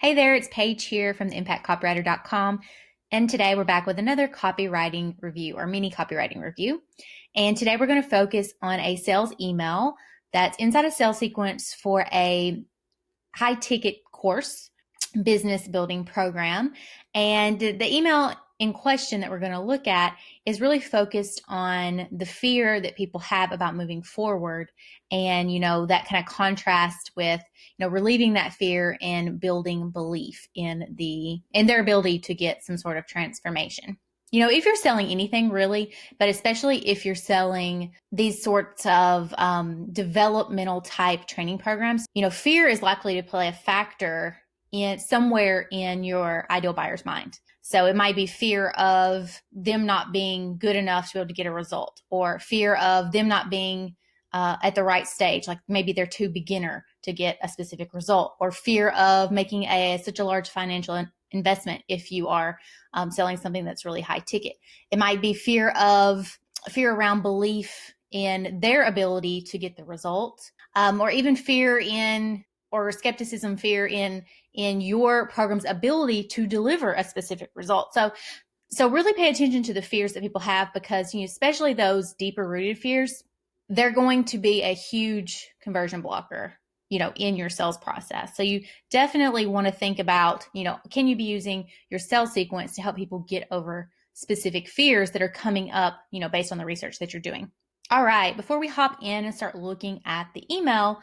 Hey there, it's Paige here from theimpactcopywriter.com. And today we're back with another copywriting review or mini copywriting review. And today we're going to focus on a sales email that's inside a sales sequence for a high ticket course, business building program. And the email in question that we're going to look at is really focused on the fear that people have about moving forward, and that kind of contrast with relieving that fear and building belief in their ability to get some sort of transformation. If you're selling anything really, but especially if you're selling these sorts of developmental type training programs, fear is likely to play a factor in somewhere in your ideal buyer's mind. So it might be fear of them not being good enough to be able to get a result, or fear of them not being at the right stage, like maybe they're too beginner to get a specific result, or fear of making such a large financial investment if you are selling something that's really high ticket. It might be fear around belief in their ability to get the result, or even fear in your program's ability to deliver a specific result. So really pay attention to the fears that people have, because especially those deeper rooted fears, they're going to be a huge conversion blocker in your sales process. So you definitely want to think about, can you be using your sales sequence to help people get over specific fears that are coming up, based on the research that you're doing. All right, before we hop in and start looking at the email,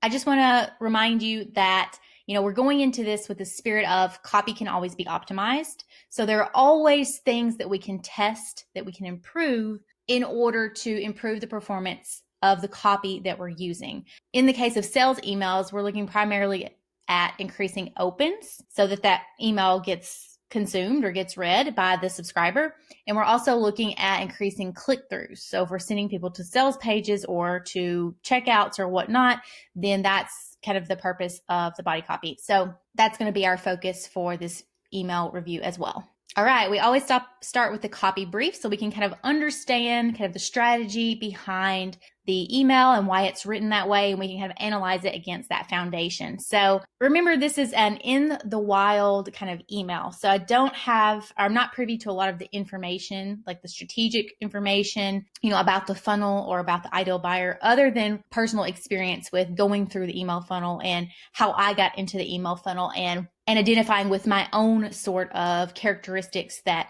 I just want to remind you that we're going into this with the spirit of copy can always be optimized. So there are always things that we can test, that we can improve in order to improve the performance of the copy that we're using. In the case of sales emails, we're looking primarily at increasing opens so that email gets consumed or gets read by the subscriber. And we're also looking at increasing click-throughs. So if we're sending people to sales pages or to checkouts or whatnot, then that's kind of the purpose of the body copy. So that's going to be our focus for this email review as well. All right, we always start with the copy brief so we can kind of understand kind of the strategy behind the email and why it's written that way, and we can kind of analyze it against that foundation. So remember, this is an in the wild kind of email. So I'm not privy to a lot of the information, like the strategic information, about the funnel or about the ideal buyer, other than personal experience with going through the email funnel and how I got into the email funnel and identifying with my own sort of characteristics that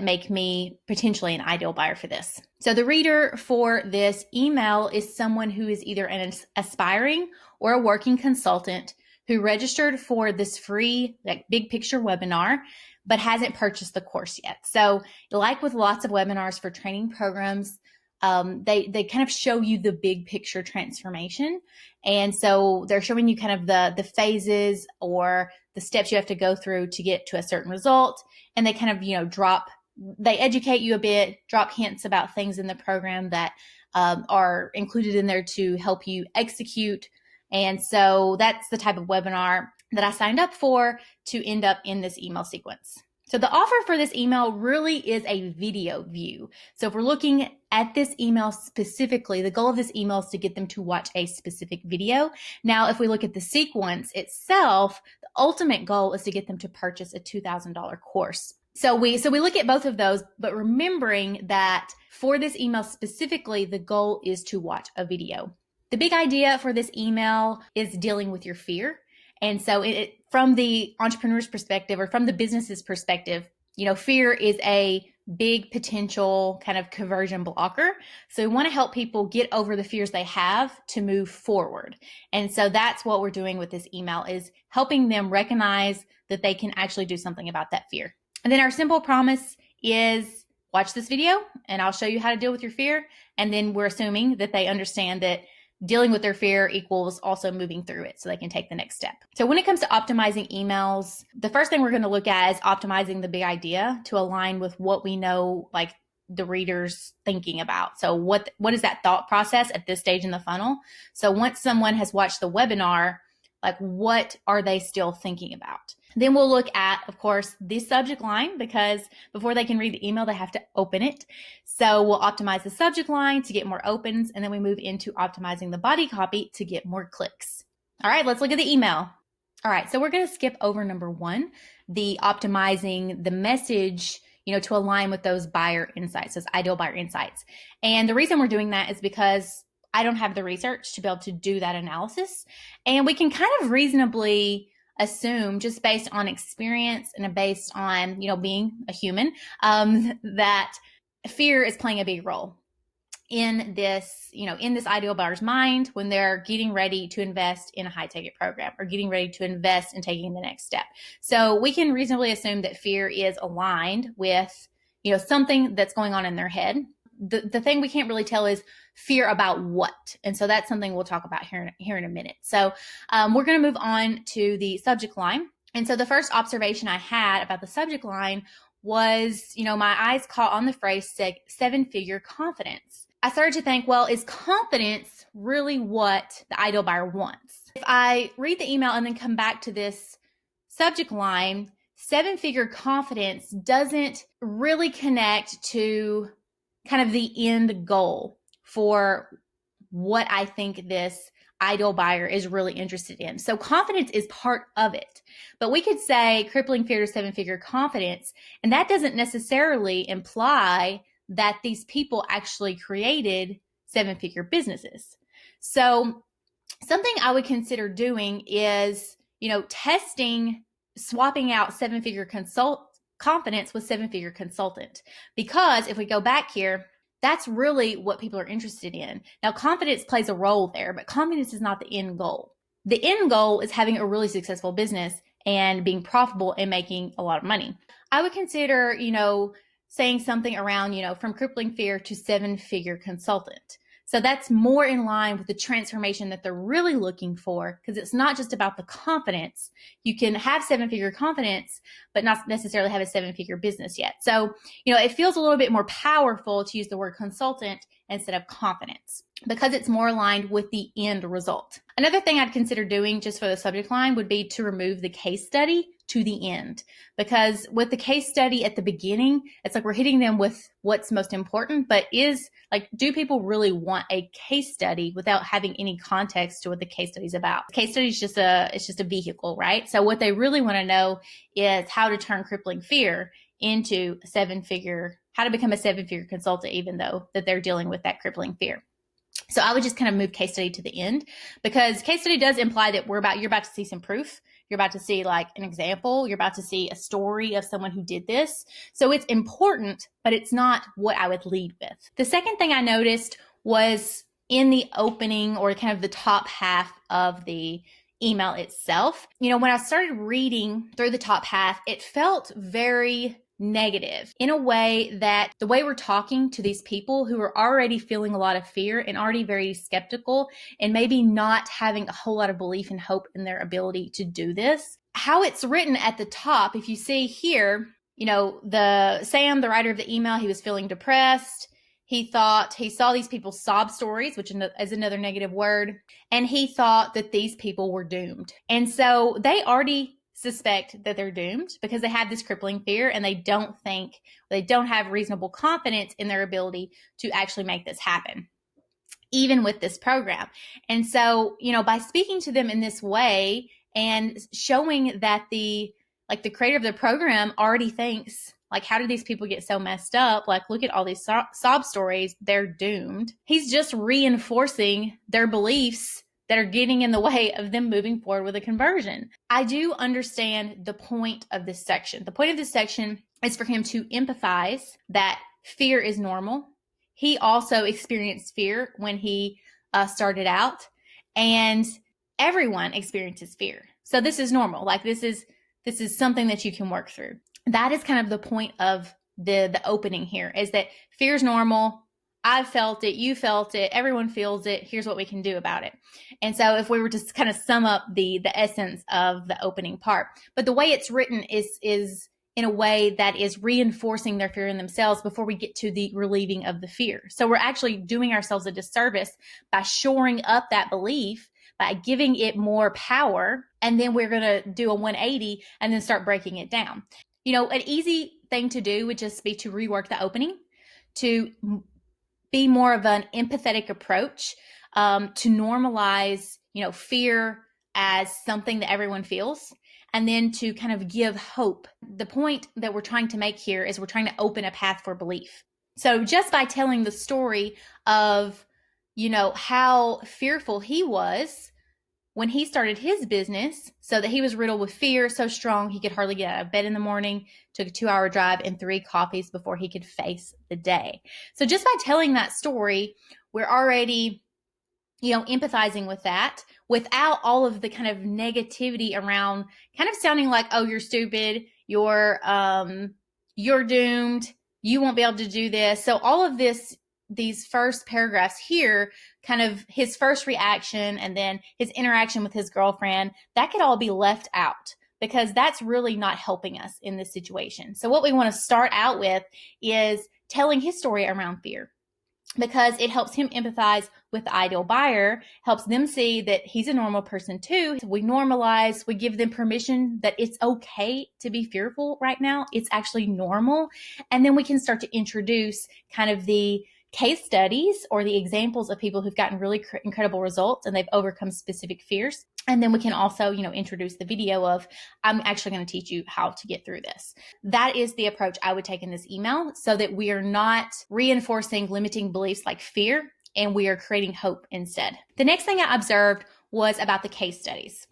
make me potentially an ideal buyer for this. So the reader for this email is someone who is either an aspiring or a working consultant who registered for this free big picture webinar, but hasn't purchased the course yet. So like with lots of webinars for training programs, they kind of show you the big picture transformation. And so they're showing you kind of the phases or the steps you have to go through to get to a certain result. And they kind of, they educate you a bit, drop hints about things in the program that are included in there to help you execute. And so that's the type of webinar that I signed up for to end up in this email sequence. So the offer for this email really is a video view. So if we're looking at this email specifically, the goal of this email is to get them to watch a specific video. Now, if we look at the sequence itself, the ultimate goal is to get them to purchase a $2,000 course. So we look at both of those, but remembering that for this email specifically, the goal is to watch a video. The big idea for this email is dealing with your fear. And so from the entrepreneur's perspective or from the business's perspective, fear is a big potential kind of conversion blocker. So we want to help people get over the fears they have to move forward. And so that's what we're doing with this email, is helping them recognize that they can actually do something about that fear. And then our simple promise is watch this video and I'll show you how to deal with your fear. And then we're assuming that they understand that dealing with their fear equals also moving through it so they can take the next step. So when it comes to optimizing emails, the first thing we're going to look at is optimizing the big idea to align with what we know, like the reader's thinking about. So what is that thought process at this stage in the funnel? So once someone has watched the webinar, like what are they still thinking about? Then we'll look at, of course, the subject line, because before they can read the email, they have to open it. So we'll optimize the subject line to get more opens, and then we move into optimizing the body copy to get more clicks. All right, let's look at the email. All right, so we're going to skip over number 1, the optimizing the message, to align with those buyer insights, those ideal buyer insights. And the reason we're doing that is because I don't have the research to be able to do that analysis. And we can kind of reasonably assume, just based on experience and based on, being a human, that fear is playing a big role in this, in this ideal buyer's mind when they're getting ready to invest in a high ticket program or getting ready to invest in taking the next step. So we can reasonably assume that fear is aligned with, something that's going on in their head. The thing we can't really tell is fear about what. And so that's something we'll talk about here in a minute. So we're going to move on to the subject line. And so the first observation I had about the subject line was, my eyes caught on the phrase 7-figure confidence. I started to think, well, is confidence really what the ideal buyer wants? If I read the email and then come back to this subject line, 7-figure confidence doesn't really connect to kind of the end goal for what I think this ideal buyer is really interested in. So confidence is part of it, but we could say crippling fear to 7-figure confidence, and that doesn't necessarily imply that these people actually created 7-figure businesses. So something I would consider doing is, testing, swapping out 7-figure confidence with 7-figure consultant. Because if we go back here, that's really what people are interested in. Now, confidence plays a role there, but confidence is not the end goal. The end goal is having a really successful business and being profitable and making a lot of money. I would consider, saying something around, from crippling fear to 7-figure consultant. So that's more in line with the transformation that they're really looking for, because it's not just about the confidence. You can have 7-figure confidence, but not necessarily have a 7-figure business yet. So, it feels a little bit more powerful to use the word consultant instead of confidence, because it's more aligned with the end result. Another thing I'd consider doing just for the subject line would be to remove the case study to the end, because with the case study at the beginning, it's like we're hitting them with what's most important, but do people really want a case study without having any context to what the case study is about? The case study is just a vehicle, right? So what they really want to know is how to turn crippling fear into how to become a 7-figure consultant, even though that they're dealing with that crippling fear. So I would just kind of move case study to the end, because case study does imply that you're about to see some proof. You're about to see like an example. You're about to see a story of someone who did this. So it's important, but it's not what I would lead with. The second thing I noticed was in the opening, or kind of the top half of the email itself. When I started reading through the top half, it felt very negative in a way that the way we're talking to these people who are already feeling a lot of fear and already very skeptical and maybe not having a whole lot of belief and hope in their ability to do this. How it's written at the top, if you see here, Sam, the writer of the email, he was feeling depressed. He thought he saw these people's sob stories, which is another negative word, and he thought that these people were doomed. And so they already suspect that they're doomed because they have this crippling fear, and they don't have reasonable confidence in their ability to actually make this happen, even with this program. And so, by speaking to them in this way and showing that the creator of the program already thinks, like, how did these people get so messed up? Like, look at all these sob stories. They're doomed. He's just reinforcing their beliefs that are getting in the way of them moving forward with a conversion. I do understand the point of this section. The point of this section is for him to empathize that fear is normal. He also experienced fear when he started out, and everyone experiences fear. So this is normal. Like, this is something that you can work through. That is kind of the point of the opening here, is that fear is normal. I've felt it. You felt it. Everyone feels it. Here's what we can do about it. And so if we were to kind of sum up the essence of the opening part, but the way it's written is in a way that is reinforcing their fear in themselves before we get to the relieving of the fear. So we're actually doing ourselves a disservice by shoring up that belief, by giving it more power, and then we're going to do a 180 and then start breaking it down. An easy thing to do would just be to rework the opening, to be more of an empathetic approach, to normalize, fear as something that everyone feels, and then to kind of give hope. The point that we're trying to make here is we're trying to open a path for belief. So just by telling the story of, how fearful he was when he started his business, so that he was riddled with fear so strong he could hardly get out of bed in the morning, took a 2-hour drive and 3 coffees before he could face the day. So just by telling that story, we're already, empathizing with that without all of the kind of negativity around kind of sounding like, oh, you're stupid, you're doomed, you won't be able to do this. So all of these first paragraphs here, kind of his first reaction and then his interaction with his girlfriend, that could all be left out because that's really not helping us in this situation. So what we want to start out with is telling his story around fear, because it helps him empathize with the ideal buyer, helps them see that he's a normal person too. We normalize, we give them permission that it's okay to be fearful right now. It's actually normal. And then we can start to introduce kind of the case studies or the examples of people who've gotten really incredible results and they've overcome specific fears. And then we can also, introduce the video of, I'm actually going to teach you how to get through this. That is the approach I would take in this email, so that we are not reinforcing limiting beliefs like fear, and we are creating hope instead. The next thing I observed was about the case studies.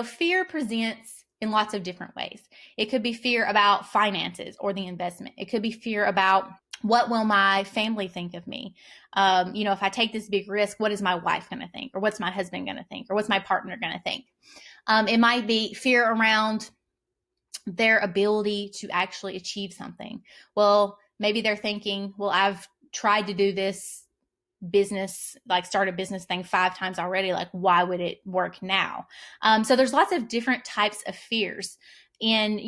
Fear presents in lots of different ways. It could be fear about finances or the investment. It could be fear about, what will my family think of me? If I take this big risk, what is my wife going to think? Or what's my husband going to think? Or what's my partner going to think? It might be fear around their ability to actually achieve something. Well, maybe they're thinking, well, I've tried to do this business, like start a business thing 5 times already. Like, why would it work now? So there's lots of different types of fears in,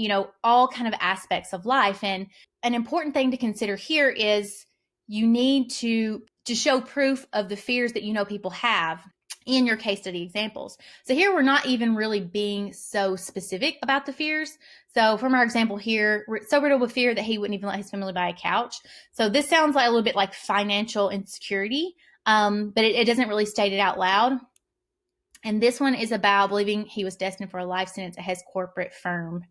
all kind of aspects of life. And an important thing to consider here is you need to show proof of the fears that people have in your case study examples. So here we're not even really being so specific about the fears. So from our example here, we're so riddled with fear that he wouldn't even let his family buy a couch. So this sounds like a little bit like financial insecurity, but it doesn't really state it out loud. And this one is about believing he was destined for a life sentence at his corporate firm.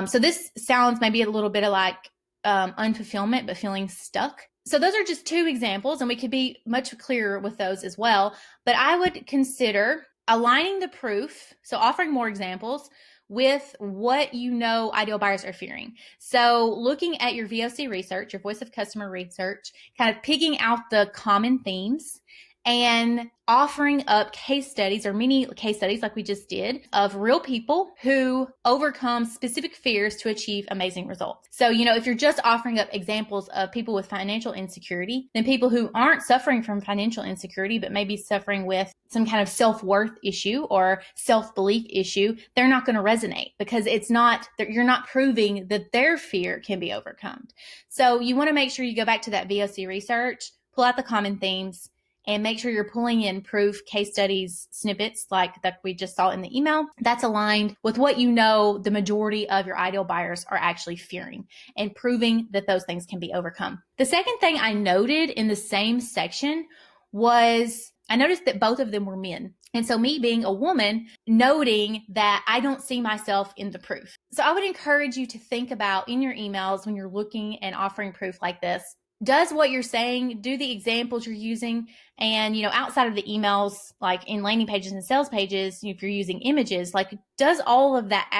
So this sounds maybe a little bit of like unfulfillment, but feeling stuck. So those are just 2 examples, and we could be much clearer with those as well. But I would consider aligning the proof, so offering more examples, with what ideal buyers are fearing. So looking at your VOC research, your voice of customer research, kind of picking out the common themes and offering up case studies or mini case studies like we just did of real people who overcome specific fears to achieve amazing results. So, if you're just offering up examples of people with financial insecurity, then people who aren't suffering from financial insecurity, but maybe suffering with some kind of self-worth issue or self-belief issue, they're not going to resonate because you're not proving that their fear can be overcome. So you want to make sure you go back to that VOC research, pull out the common themes, and make sure you're pulling in proof case studies snippets like that we just saw in the email that's aligned with what the majority of your ideal buyers are actually fearing, and proving that those things can be overcome. The second thing I noted in the same section was I noticed that both of them were men. And so me being a woman, noting that I don't see myself in the proof. So I would encourage you to think about in your emails when you're looking and offering proof like this, does what you're saying, do the examples you're using, and, outside of the emails, like in landing pages and sales pages, if you're using images, like does all of that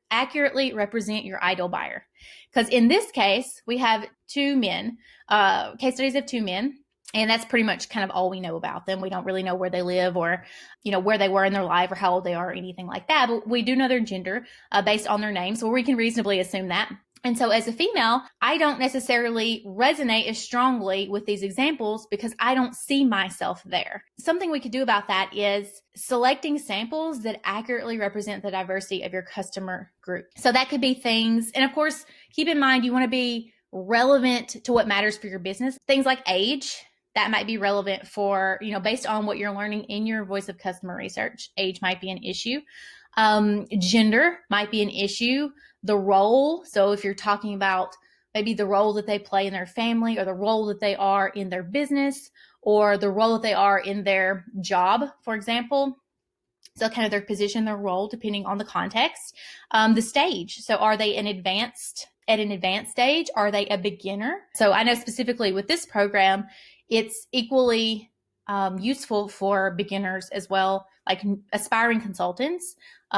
accurately represent your ideal buyer? Because in this case, we have 2 men, case studies of 2 men, and that's pretty much kind of all we know about them. We don't really know where they live or, where they were in their life or how old they are or anything like that, but we do know their gender based on their name, so we can reasonably assume that. And so as a female, I don't necessarily resonate as strongly with these examples because I don't see myself there. Something we could do about that is selecting samples that accurately represent the diversity of your customer group. So that could be things, and of course, keep in mind, you want to be relevant to what matters for your business. Things like age, that might be relevant for, based on what you're learning in your voice of customer research. Age might be an issue. Gender might be an issue. The role. So if you're talking about maybe the role that they play in their family or the role that they are in their business or the role that they are in their job, for example. So kind of their position, their role, depending on the context. The stage. So are they at an advanced stage? Are they a beginner? So I know specifically with this program, it's equally useful for beginners as well, like aspiring consultants,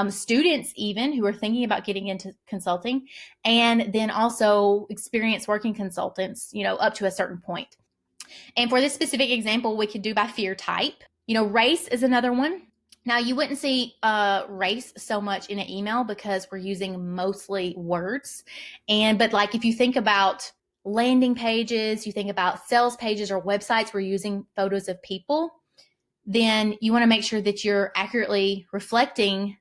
students even who are thinking about getting into consulting, and then also experienced working consultants, up to a certain point. And for this specific example, we could do by fear type. Race is another one. Now, you wouldn't see race so much in an email because we're using mostly words. But like if you think about landing pages, you think about sales pages or websites, we're using photos of people, then you want to make sure that you're accurately reflecting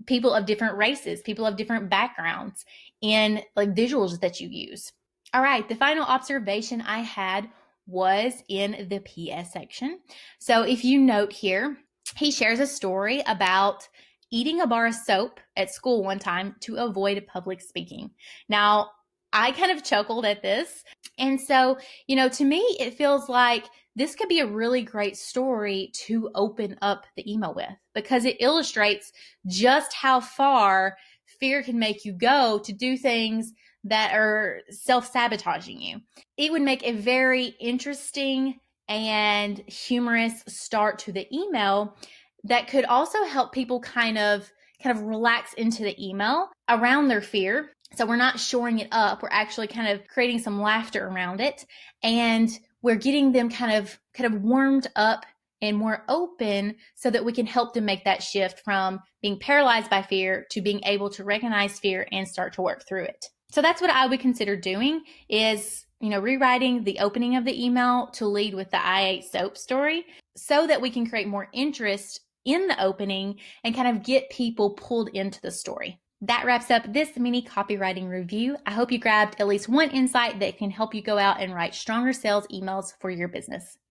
people of different races, people of different backgrounds in like visuals that you use. All right, the final observation I had was in the PS section. So if you note here, he shares a story about eating a bar of soap at school one time to avoid public speaking. Now, I kind of chuckled at this. And so, to me, it feels like this could be a really great story to open up the email with because it illustrates just how far fear can make you go to do things that are self-sabotaging you. It would make a very interesting and humorous start to the email that could also help people kind of relax into the email around their fear. So we're not shoring it up. We're actually kind of creating some laughter around it. And we're getting them kind of warmed up and more open so that we can help them make that shift from being paralyzed by fear to being able to recognize fear and start to work through it. So that's what I would consider doing is, rewriting the opening of the email to lead with the I ate soap story so that we can create more interest in the opening and kind of get people pulled into the story. That wraps up this mini copywriting review. I hope you grabbed at least one insight that can help you go out and write stronger sales emails for your business.